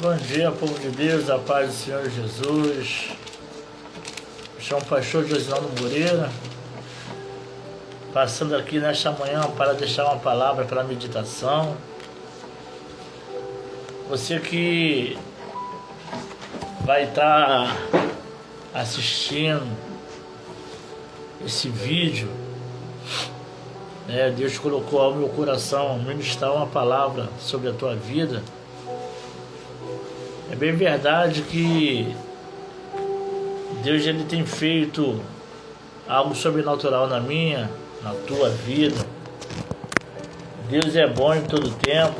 Bom dia, povo de Deus, a paz do Senhor Jesus. Me chamo pastor Josinaldo Moreira, passando aqui nesta manhã para deixar uma palavra para a meditação. Você que vai estar assistindo esse vídeo, Deus colocou ao meu coração ministrar uma palavra sobre a tua vida. É bem verdade que Deus ele tem feito algo sobrenatural na minha, na tua vida. Deus é bom em todo tempo.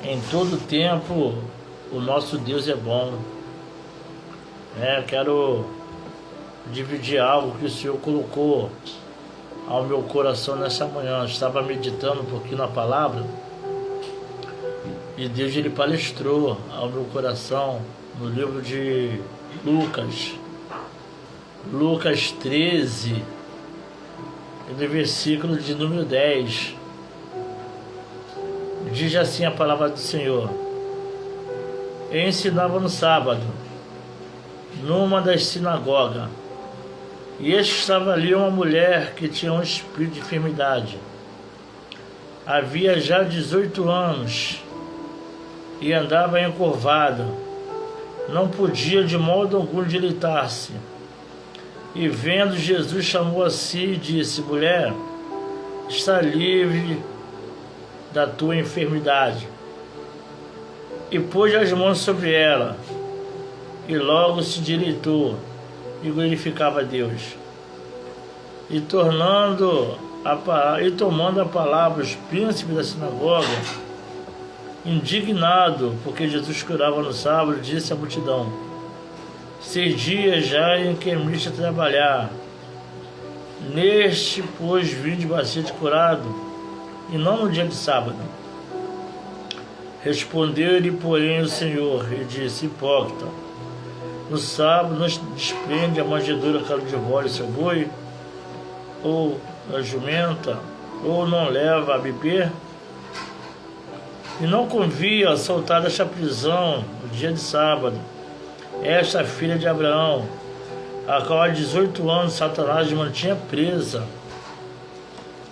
Em todo tempo o nosso Deus é bom. Quero dividir algo que o Senhor colocou ao meu coração nessa manhã. Eu estava meditando um pouquinho na palavra e Deus ele palestrou ao meu coração no livro de Lucas 13, no versículo de número 10. Diz assim a palavra do Senhor: Eu ensinava no sábado, numa das sinagogas, e estava ali uma mulher que tinha um espírito de enfermidade. Havia já 18 anos e andava encurvada, não podia de modo algum direitar-se. E vendo Jesus, chamou a si e disse: Mulher, está livre da tua enfermidade. E pôs as mãos sobre ela, e logo se direitou e glorificava a Deus. E tomando a palavra, os príncipes da sinagoga, indignado porque Jesus curava no sábado, disse à multidão: 6 dias já em que me a trabalhar, neste pois vinde bastante curado, e não no dia de sábado. Respondeu-lhe, porém, o Senhor e disse: Hipócrita, no sábado não desprende a manjedoura calo de vole seu boi, ou a jumenta, ou não leva a beber? E não convia soltar desta prisão no dia de sábado esta filha de Abraão, a qual há 18 anos Satanás mantinha presa.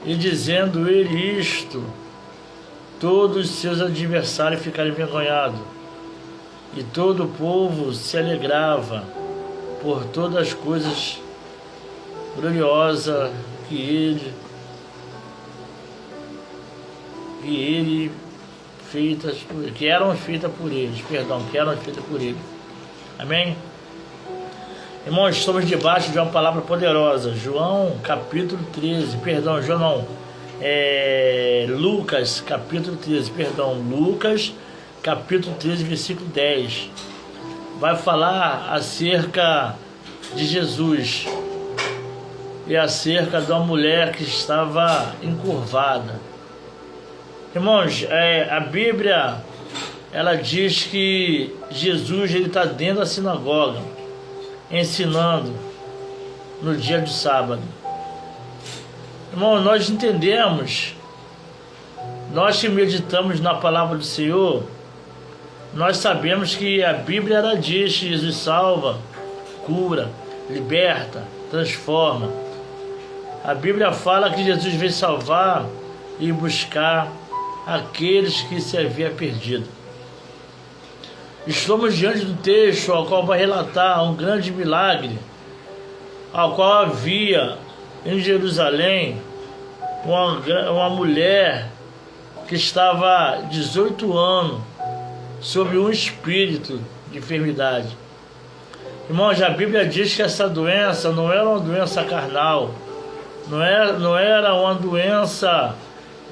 E dizendo ele isto, todos os seus adversários ficaram envergonhados, e todo o povo se alegrava por todas as coisas gloriosas que eram feitas por eles. Amém? Irmãos, estamos debaixo de uma palavra poderosa. Lucas capítulo 13, versículo 10. Vai falar acerca de Jesus e acerca de uma mulher que estava encurvada. Irmãos, a Bíblia ela diz que Jesus está dentro da sinagoga ensinando no dia de sábado. Irmão, nós entendemos, nós que meditamos na palavra do Senhor, nós sabemos que a Bíblia ela diz que Jesus salva, cura, liberta, transforma. A Bíblia fala que Jesus veio salvar e buscar aqueles que se havia perdido. Estamos diante do texto ao qual vai relatar um grande milagre, ao qual havia em Jerusalém uma mulher que estava 18 anos sob um espírito de enfermidade. Irmãos, a Bíblia diz que essa doença não era uma doença carnal, não era uma doença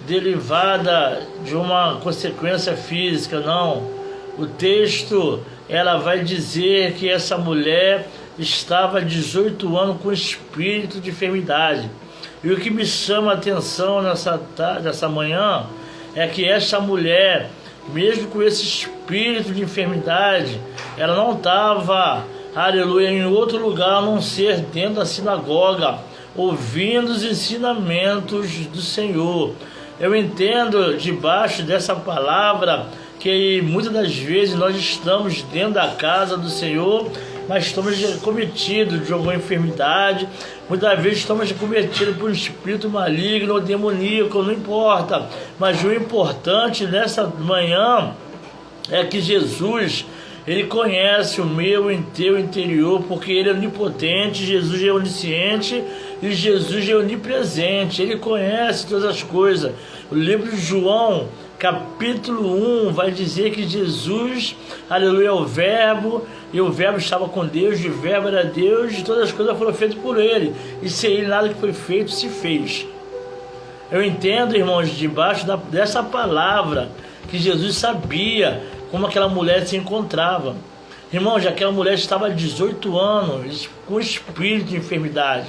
derivada de uma consequência física, não. O texto ela vai dizer que essa mulher estava 18 anos com espírito de enfermidade. E o que me chama a atenção nessa manhã é que essa mulher, mesmo com esse espírito de enfermidade, ela não estava, aleluia, em outro lugar a não ser dentro da sinagoga, ouvindo os ensinamentos do Senhor. Eu entendo debaixo dessa palavra que muitas das vezes nós estamos dentro da casa do Senhor, mas estamos cometidos de alguma enfermidade, muitas vezes estamos cometidos por um espírito maligno ou demoníaco, não importa, mas o importante nessa manhã é que Jesus, Ele conhece o meu e o teu interior, porque Ele é onipotente, Jesus é onisciente e Jesus é onipresente, Ele conhece todas as coisas. O livro de João, capítulo 1, vai dizer que Jesus, aleluia, é o Verbo, e o Verbo estava com Deus, e o Verbo era Deus, e todas as coisas foram feitas por Ele, e sem Ele nada que foi feito se fez. Eu entendo, irmãos, debaixo dessa palavra, que Jesus sabia como aquela mulher se encontrava. Irmãos, aquela mulher estava há 18 anos com espírito de enfermidade.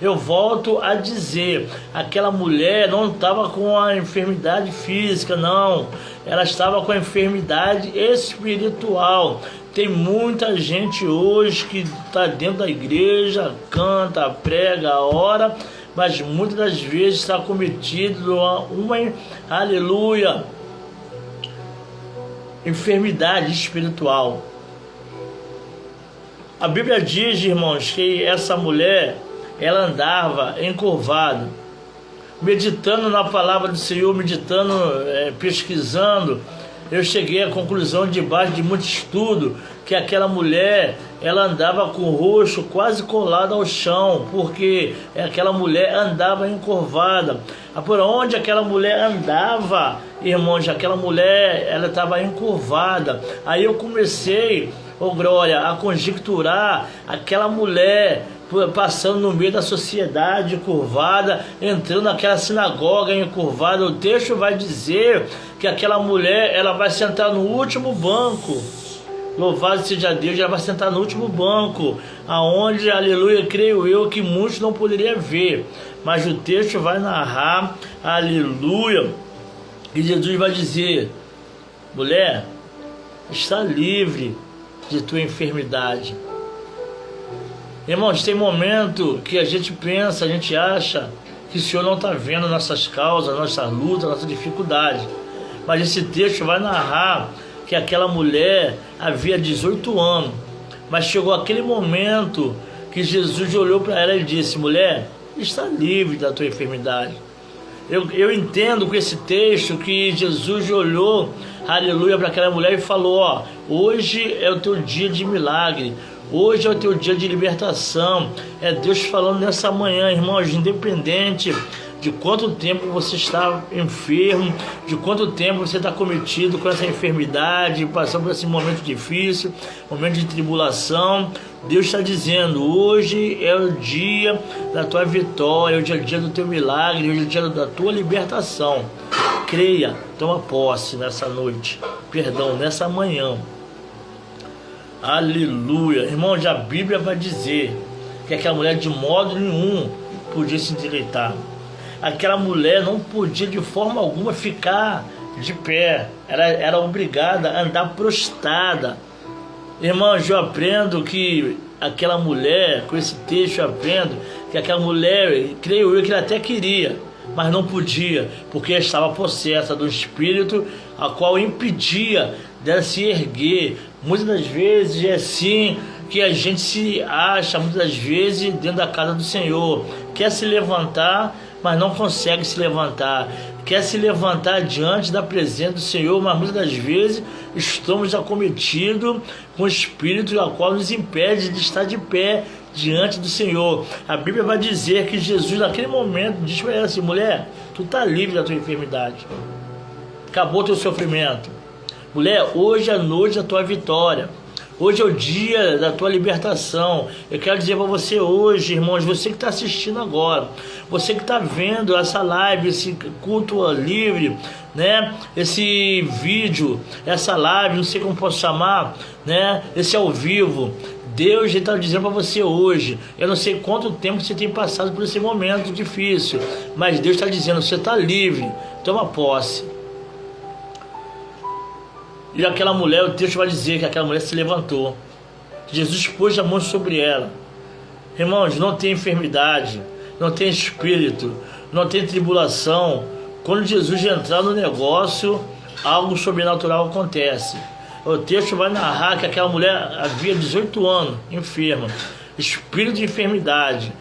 Eu volto a dizer, aquela mulher não estava com a enfermidade física, não. Ela estava com a enfermidade espiritual. Tem muita gente hoje que está dentro da igreja, canta, prega, ora, mas muitas das vezes está cometido uma aleluia, enfermidade espiritual. A Bíblia diz, irmãos, que essa mulher, ela andava encurvada, meditando na palavra do Senhor, meditando, pesquisando. Eu cheguei à conclusão, debaixo de muito estudo, que aquela mulher, ela andava com o rosto quase colado ao chão, porque aquela mulher andava encurvada. Por onde aquela mulher andava, irmãos, aquela mulher, ela estava encurvada. Aí eu comecei, glória, a conjecturar aquela mulher passando no meio da sociedade encurvada, entrando naquela sinagoga encurvada. O texto vai dizer que aquela mulher, ela vai sentar no último banco. Louvado seja Deus, ela vai sentar no último banco, aonde, aleluia, creio eu que muitos não poderiam ver, mas o texto vai narrar, aleluia, e Jesus vai dizer: mulher, está livre de tua enfermidade. Irmãos, tem momento que a gente pensa, a gente acha que o Senhor não está vendo nossas causas, nossas lutas, nossa dificuldade, mas esse texto vai narrar que aquela mulher havia 18 anos, mas chegou aquele momento que Jesus olhou para ela e disse: mulher, está livre da tua enfermidade. Eu entendo com esse texto que Jesus olhou, aleluia, para aquela mulher e falou: hoje é o teu dia de milagre, hoje é o teu dia de libertação. É Deus falando nessa manhã, irmãos, independente de quanto tempo você está enfermo, de quanto tempo você está cometido com essa enfermidade, passando por esse momento difícil, momento de tribulação, Deus está dizendo: hoje é o dia da tua vitória, hoje é o dia do teu milagre, hoje é o dia da tua libertação. Creia, toma posse nessa noite, nessa manhã. Aleluia. Irmãos, a Bíblia vai dizer que aquela mulher de modo nenhum podia se endireitar. Aquela mulher não podia de forma alguma ficar de pé, era obrigada a andar prostrada. Irmãos, eu aprendo que aquela mulher, com esse texto eu aprendo que aquela mulher, creio eu que ela até queria, mas não podia, porque estava possessa do espírito, a qual impedia dela se erguer. Muitas das vezes é assim que a gente se acha, muitas das vezes, dentro da casa do Senhor, quer se levantar, mas não consegue se levantar, quer se levantar diante da presença do Senhor, mas muitas das vezes estamos acometidos com o espírito a qual nos impede de estar de pé diante do Senhor. A Bíblia vai dizer que Jesus naquele momento diz para ela assim: mulher, tu está livre da tua enfermidade, acabou teu sofrimento. Mulher, hoje é a noite da tua vitória, hoje é o dia da tua libertação. Eu quero dizer para você hoje, irmãos, você que está assistindo agora, você que está vendo essa live, esse culto livre, né? Esse vídeo, essa live, não sei como posso chamar, né? Esse ao vivo. Deus está dizendo para você hoje, eu não sei quanto tempo você tem passado por esse momento difícil, mas Deus está dizendo: você está livre, toma posse. E aquela mulher, o texto vai dizer que aquela mulher se levantou. Jesus pôs a mão sobre ela. Irmãos, não tem enfermidade, não tem espírito, não tem tribulação. Quando Jesus entrar no negócio, algo sobrenatural acontece. O texto vai narrar que aquela mulher havia 18 anos, enferma, espírito de enfermidade,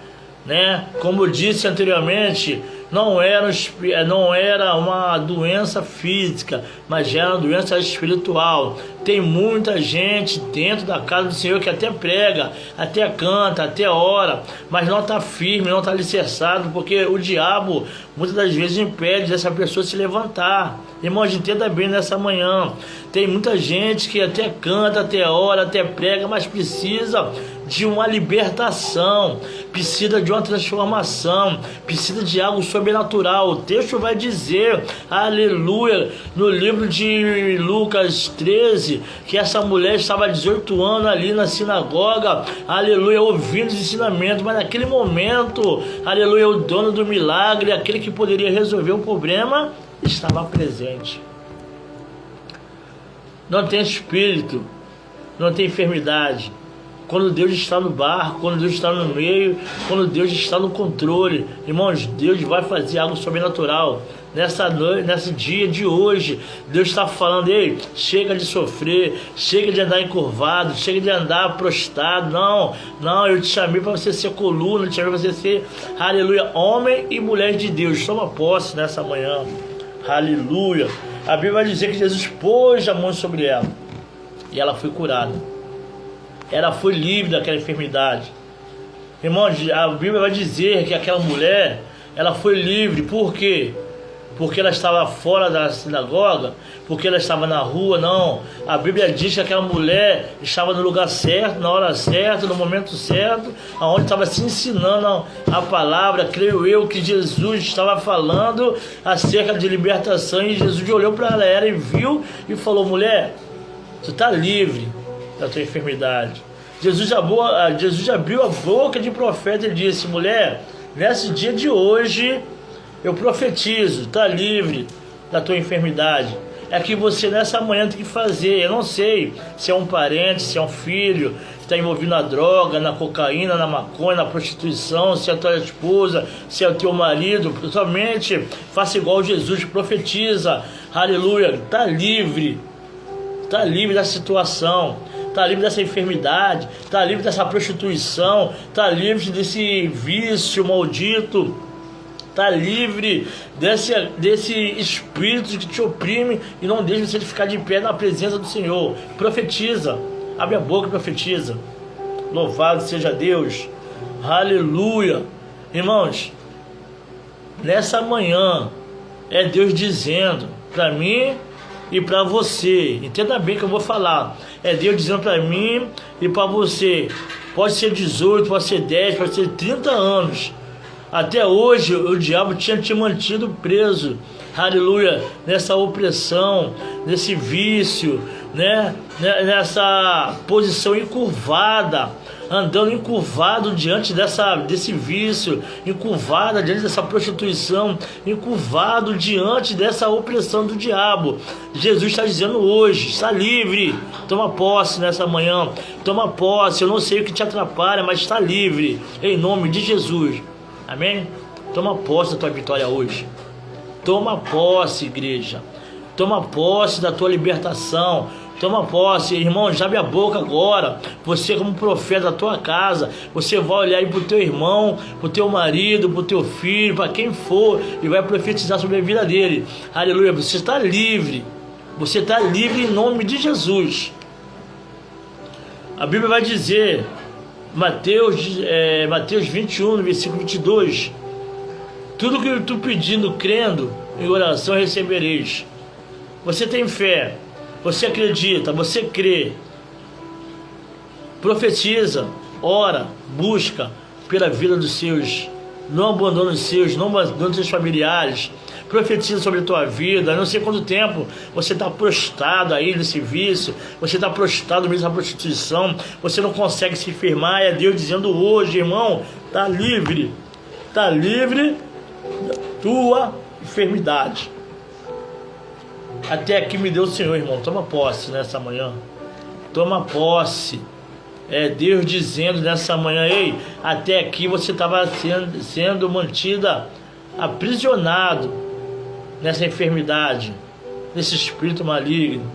né? Como eu disse anteriormente, não era uma doença física, mas era uma doença espiritual. Tem muita gente dentro da casa do Senhor que até prega, até canta, até ora, mas não está firme, não está alicerçado, porque o diabo muitas das vezes impede essa pessoa se levantar. Irmãos, entenda bem nessa manhã. Tem muita gente que até canta, até ora, até prega, mas precisa de uma libertação, precisa de uma transformação, precisa de algo sobrenatural. O texto vai dizer, aleluia, no livro de Lucas 13, que essa mulher estava há 18 anos ali na sinagoga, aleluia, ouvindo os ensinamentos, mas naquele momento, aleluia, o dono do milagre, aquele que poderia resolver o problema, estava presente. Não tem espírito, não tem enfermidade. Quando Deus está no barco, quando Deus está no meio, quando Deus está no controle, irmãos, Deus vai fazer algo sobrenatural. Nessa noite, nesse dia de hoje, Deus está falando, ei, chega de sofrer, chega de andar encurvado, chega de andar prostrado. Não, eu te chamei para você ser coluna, eu te chamei para você ser, aleluia, homem e mulher de Deus. Toma posse nessa manhã, aleluia. A Bíblia vai dizer que Jesus pôs a mão sobre ela e ela foi curada. Ela foi livre daquela enfermidade. Irmãos, a Bíblia vai dizer que aquela mulher, ela foi livre. Por quê? Porque ela estava fora da sinagoga? Porque ela estava na rua? Não. A Bíblia diz que aquela mulher estava no lugar certo, na hora certa, no momento certo, onde estava se ensinando a palavra. Creio eu que Jesus estava falando acerca de libertação, e Jesus olhou para ela e viu e falou, mulher, você está livre da tua enfermidade. Jesus abriu a boca de profeta e disse, mulher, nesse dia de hoje eu profetizo, está livre da tua enfermidade. É que você nessa manhã tem que fazer. Eu não sei se é um parente, se é um filho que está envolvido na droga, na cocaína, na maconha, na prostituição, se é a tua esposa, se é o teu marido. Somente faça igual Jesus, profetiza, aleluia, está livre da situação, está livre dessa enfermidade, está livre dessa prostituição, está livre desse vício maldito, está livre desse espírito que te oprime e não deixa você de ficar de pé na presença do Senhor. Profetiza, abre a boca e profetiza. Louvado seja Deus, aleluia. Irmãos, nessa manhã é Deus dizendo para mim e para você, entenda bem o que eu vou falar. É Deus dizendo para mim e para você. Pode ser 18, pode ser 10, pode ser 30 anos. Até hoje o diabo tinha te mantido preso, aleluia, nessa opressão, nesse vício, né? Nessa posição encurvada, andando encurvado diante desse vício, encurvado diante dessa prostituição, encurvado diante dessa opressão do diabo. Jesus está dizendo hoje, está livre, toma posse nessa manhã, toma posse. Eu não sei o que te atrapalha, mas está livre, em nome de Jesus. Amém? Toma posse da tua vitória hoje. Toma posse, igreja. Toma posse da tua libertação. Toma posse, irmão, já abre a boca agora. Você como profeta da tua casa, você vai olhar aí pro teu irmão, pro teu marido, pro teu filho, para quem for, e vai profetizar sobre a vida dele. Aleluia, você está livre. Você está livre em nome de Jesus. A Bíblia vai dizer, Mateus 21, versículo 22, tudo que tu pedindo, crendo, em oração recebereis. Você tem fé, você acredita, você crê, profetiza, ora, busca pela vida dos seus, não abandona os seus, não abandona os seus familiares, profetiza sobre a tua vida. Não sei quanto tempo você está prostrado aí nesse vício, você está prostrado mesmo na prostituição, você não consegue se firmar. É Deus dizendo hoje, irmão, está livre da tua enfermidade. Até aqui me deu o Senhor, irmão. Toma posse nessa manhã, toma posse. É Deus dizendo nessa manhã, ei, até aqui você estava sendo mantida, aprisionado nessa enfermidade, desse espírito maligno.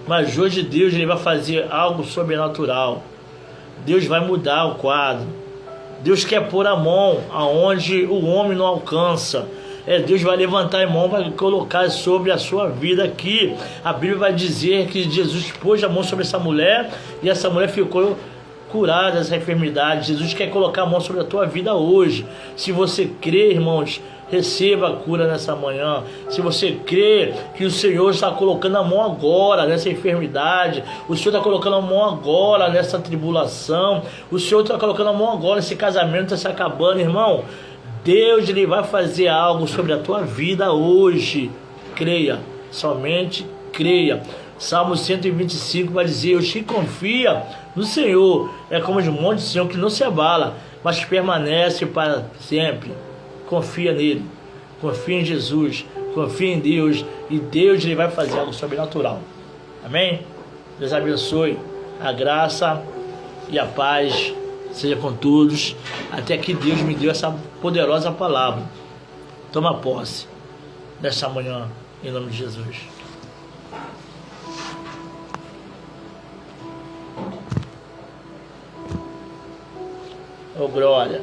Mas hoje Deus ele vai fazer algo sobrenatural. Deus vai mudar o quadro. Deus quer pôr a mão aonde o homem não alcança. Deus vai levantar a mão, vai colocar sobre a sua vida aqui. A Bíblia vai dizer que Jesus pôs a mão sobre essa mulher e essa mulher ficou curada dessa enfermidade. Jesus quer colocar a mão sobre a tua vida hoje. Se você crê, irmãos, receba a cura nessa manhã. Se você crê que o Senhor está colocando a mão agora nessa enfermidade, o Senhor está colocando a mão agora nessa tribulação, o Senhor está colocando a mão agora nesse casamento está se acabando, irmão, Deus ele vai fazer algo sobre a tua vida hoje. Creia, somente creia. Salmo 125 vai dizer: os que confia no Senhor é como os montes de Sião que não se abala, mas permanece para sempre. Confia nele, confia em Jesus, confia em Deus, e Deus ele vai fazer algo sobrenatural. Amém? Deus abençoe, a graça e a paz seja com todos, até que Deus me deu essa poderosa palavra. Toma posse nessa manhã, em nome de Jesus. Oh, glória.